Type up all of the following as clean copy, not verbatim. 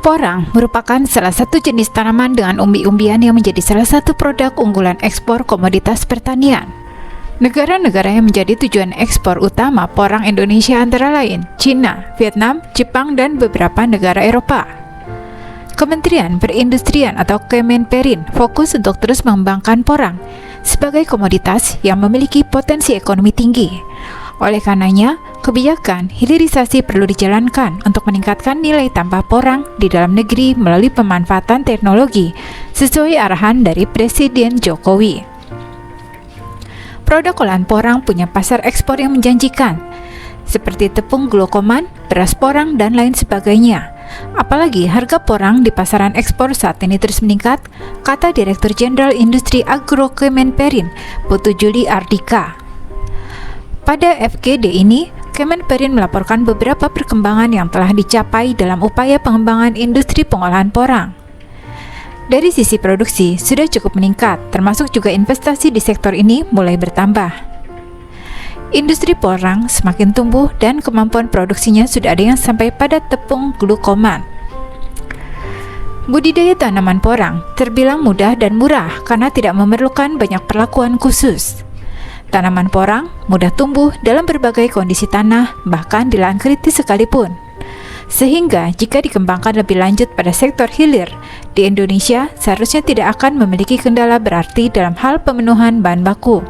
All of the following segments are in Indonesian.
Porang merupakan salah satu jenis tanaman dengan umbi-umbian yang menjadi salah satu produk unggulan ekspor komoditas pertanian. Negara-negara yang menjadi tujuan ekspor utama porang Indonesia antara lain China, Vietnam, Jepang, dan beberapa negara Eropa. Kementerian Perindustrian atau Kemenperin fokus untuk terus mengembangkan porang sebagai komoditas yang memiliki potensi ekonomi tinggi. Oleh karenanya, kebijakan hilirisasi perlu dijalankan untuk meningkatkan nilai tambah porang di dalam negeri melalui pemanfaatan teknologi sesuai arahan dari Presiden Jokowi. Produk olahan porang punya pasar ekspor yang menjanjikan, seperti tepung glukoman, beras porang, dan lain sebagainya. Apalagi harga porang di pasaran ekspor saat ini terus meningkat, kata Direktur Jenderal Industri Agro Kemenperin, Putu Juli Ardika. Pada FGD ini, Kemenperin melaporkan beberapa perkembangan yang telah dicapai dalam upaya pengembangan industri pengolahan porang. Dari sisi produksi, sudah cukup meningkat, termasuk juga investasi di sektor ini mulai bertambah. Industri porang semakin tumbuh dan kemampuan produksinya sudah ada yang sampai pada tepung glukoman. Budidaya tanaman porang terbilang mudah dan murah karena tidak memerlukan banyak perlakuan khusus. Tanaman porang mudah tumbuh dalam berbagai kondisi tanah, bahkan di lahan kritis sekalipun. Sehingga jika dikembangkan lebih lanjut pada sektor hilir, di Indonesia seharusnya tidak akan memiliki kendala berarti dalam hal pemenuhan bahan baku.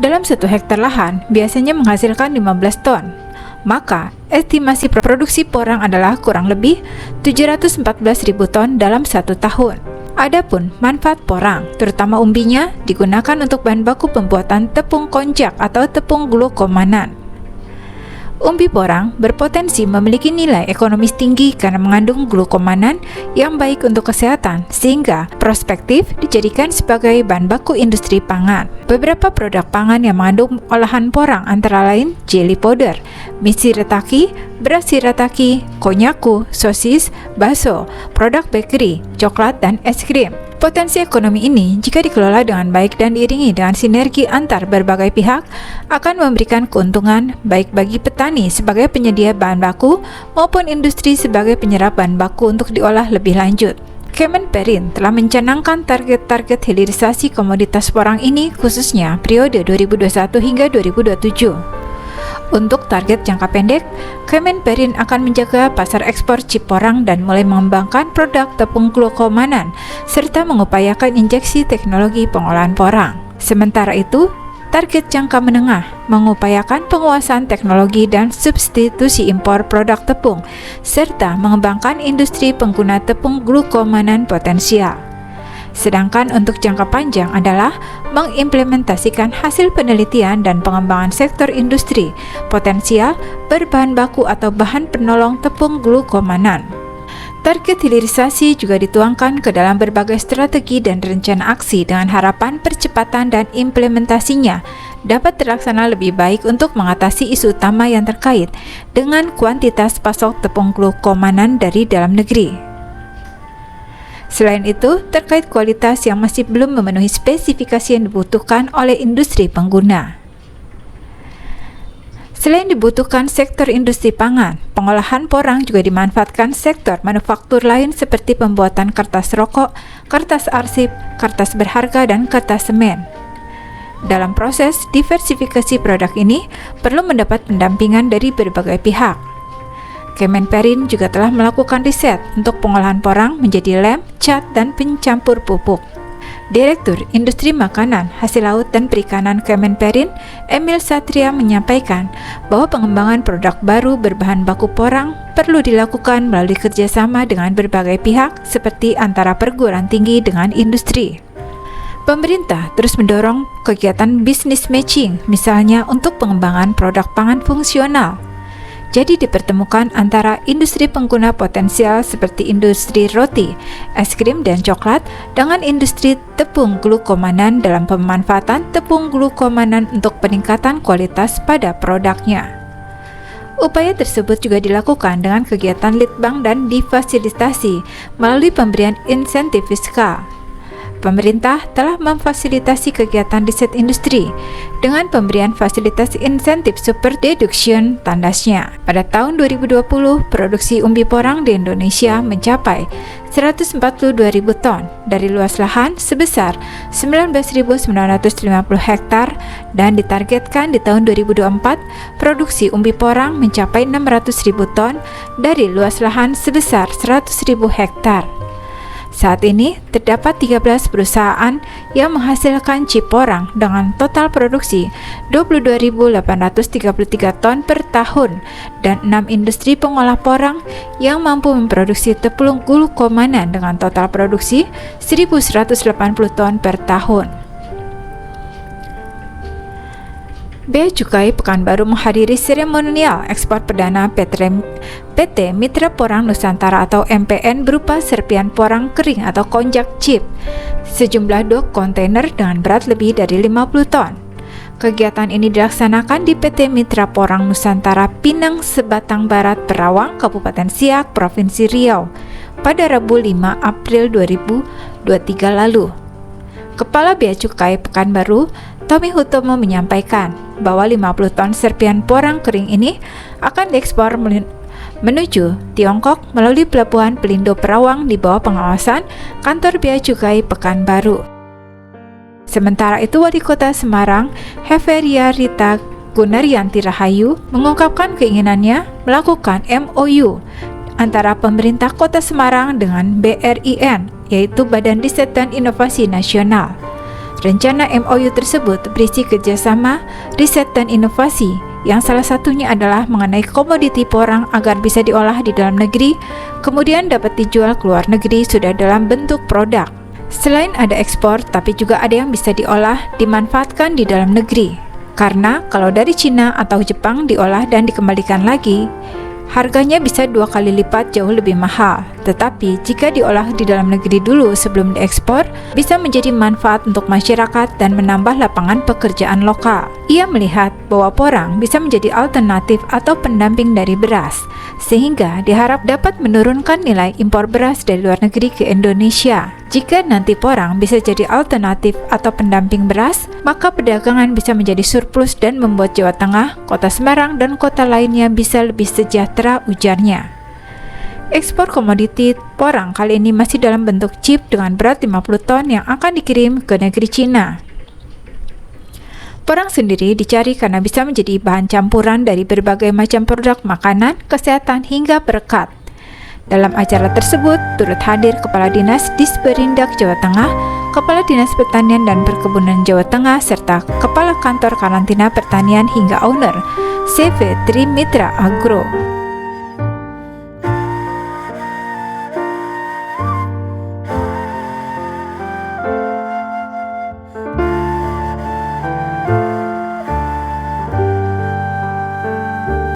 Dalam 1 hektar lahan biasanya menghasilkan 15 ton, maka estimasi produksi porang adalah kurang lebih 714.000 ton dalam 1 tahun. Adapun manfaat porang, terutama umbinya, digunakan untuk bahan baku pembuatan tepung konjak atau tepung glukomanan. Umbi porang berpotensi memiliki nilai ekonomis tinggi karena mengandung glukomanan yang baik untuk kesehatan, sehingga prospektif dijadikan sebagai bahan baku industri pangan. Beberapa produk pangan yang mengandung olahan porang antara lain jelly powder, mie shirataki, beras shirataki, konnyaku, sosis, bakso, produk bakery, coklat, dan es krim. Potensi ekonomi ini, jika dikelola dengan baik dan diiringi dengan sinergi antar berbagai pihak, akan memberikan keuntungan baik bagi petani sebagai penyedia bahan baku maupun industri sebagai penyerap bahan baku untuk diolah lebih lanjut. Kemenperin telah mencanangkan target-target hilirisasi komoditas porang ini khususnya periode 2021 hingga 2027. Untuk target jangka pendek, Kemenperin akan menjaga pasar ekspor chip porang dan mulai mengembangkan produk tepung glukomanan serta mengupayakan injeksi teknologi pengolahan porang. Sementara itu, target jangka menengah mengupayakan penguasaan teknologi dan substitusi impor produk tepung serta mengembangkan industri pengguna tepung glukomanan potensial. Sedangkan untuk jangka panjang adalah mengimplementasikan hasil penelitian dan pengembangan sektor industri potensial berbahan baku atau bahan penolong tepung glukomanan. Target hilirisasi juga dituangkan ke dalam berbagai strategi dan rencana aksi dengan harapan percepatan dan implementasinya dapat terlaksana lebih baik untuk mengatasi isu utama yang terkait dengan kuantitas pasok tepung glukomanan dari dalam negeri. Selain itu, terkait kualitas yang masih belum memenuhi spesifikasi yang dibutuhkan oleh industri pengguna. Selain dibutuhkan sektor industri pangan, pengolahan porang juga dimanfaatkan sektor manufaktur lain seperti pembuatan kertas rokok, kertas arsip, kertas berharga, dan kertas semen. Dalam proses diversifikasi produk ini, perlu mendapat pendampingan dari berbagai pihak. Kemenperin juga telah melakukan riset untuk pengolahan porang menjadi lem, cat, dan pencampur pupuk. Direktur Industri Makanan, Hasil Laut, dan Perikanan Kemenperin, Emil Satria menyampaikan bahwa pengembangan produk baru berbahan baku porang perlu dilakukan melalui kerjasama dengan berbagai pihak seperti antara perguruan tinggi dengan industri. Pemerintah terus mendorong kegiatan business matching, misalnya untuk pengembangan produk pangan fungsional. Jadi dipertemukan antara industri pengguna potensial seperti industri roti, es krim, dan coklat dengan industri tepung glukomanan dalam pemanfaatan tepung glukomanan untuk peningkatan kualitas pada produknya. Upaya tersebut juga dilakukan dengan kegiatan litbang dan difasilitasi melalui pemberian insentif fiskal. pemerintah telah memfasilitasi kegiatan riset industri dengan pemberian fasilitas insentif super deduction tandasnya. Pada tahun 2020, produksi umbi porang di Indonesia mencapai 142.000 ton dari luas lahan sebesar 19.950 hektar dan ditargetkan di tahun 2024 produksi umbi porang mencapai 600.000 ton dari luas lahan sebesar 100.000 hektar. Saat ini, terdapat 13 perusahaan yang menghasilkan chip porang dengan total produksi 22.833 ton per tahun dan 6 industri pengolah porang yang mampu memproduksi tepung glukomanan dengan total produksi 1.180 ton per tahun. Bea Cukai Pekanbaru menghadiri seremonial ekspor perdana PT Mitra Porang Nusantara atau MPN berupa serpian porang kering atau konjak chip, sejumlah dok kontainer dengan berat lebih dari 50 ton. Kegiatan ini dilaksanakan di PT Mitra Porang Nusantara Pinang Sebatang Barat, Perawang, Kabupaten Siak, Provinsi Riau, pada Rabu 5 April 2023 lalu. Kepala Bea Cukai Pekanbaru, Tommy Hutomo menyampaikan bahwa 50 ton serpian porang kering ini akan diekspor menuju Tiongkok melalui Pelabuhan Pelindo Perawang di bawah pengawasan Kantor Bea Cukai Pekanbaru. Sementara itu, Wali Kota Semarang, Heveria Rita Gunaryanti Rahayu, mengungkapkan keinginannya melakukan MOU antara pemerintah Kota Semarang dengan BRIN, yaitu Badan Riset dan Inovasi Nasional. Rencana MOU tersebut berisi kerjasama riset dan inovasi yang salah satunya adalah mengenai komoditi porang agar bisa diolah di dalam negeri, kemudian dapat dijual ke luar negeri sudah dalam bentuk produk. Selain ada ekspor, tapi juga ada yang bisa diolah, dimanfaatkan di dalam negeri. Karena kalau dari Cina atau Jepang diolah dan dikembalikan lagi, harganya bisa 2 kali lipat jauh lebih mahal. Tetapi jika diolah di dalam negeri dulu sebelum diekspor, bisa menjadi manfaat untuk masyarakat dan menambah lapangan pekerjaan lokal. Ia melihat bahwa porang bisa menjadi alternatif atau pendamping dari beras, sehingga diharap dapat menurunkan nilai impor beras dari luar negeri ke Indonesia. Jika nanti porang bisa jadi alternatif atau pendamping beras, maka perdagangan bisa menjadi surplus dan membuat Jawa Tengah, Kota Semarang, dan kota lainnya bisa lebih sejahtera, ujarnya. Ekspor komoditi porang kali ini masih dalam bentuk chip dengan berat 50 ton yang akan dikirim ke negeri Cina. Porang sendiri dicari karena bisa menjadi bahan campuran dari berbagai macam produk makanan, kesehatan, hingga perekat. Dalam acara tersebut turut hadir Kepala Dinas Disperindak Jawa Tengah, Kepala Dinas Pertanian dan Perkebunan Jawa Tengah, serta Kepala Kantor Karantina Pertanian hingga owner CV Trimitra Agro.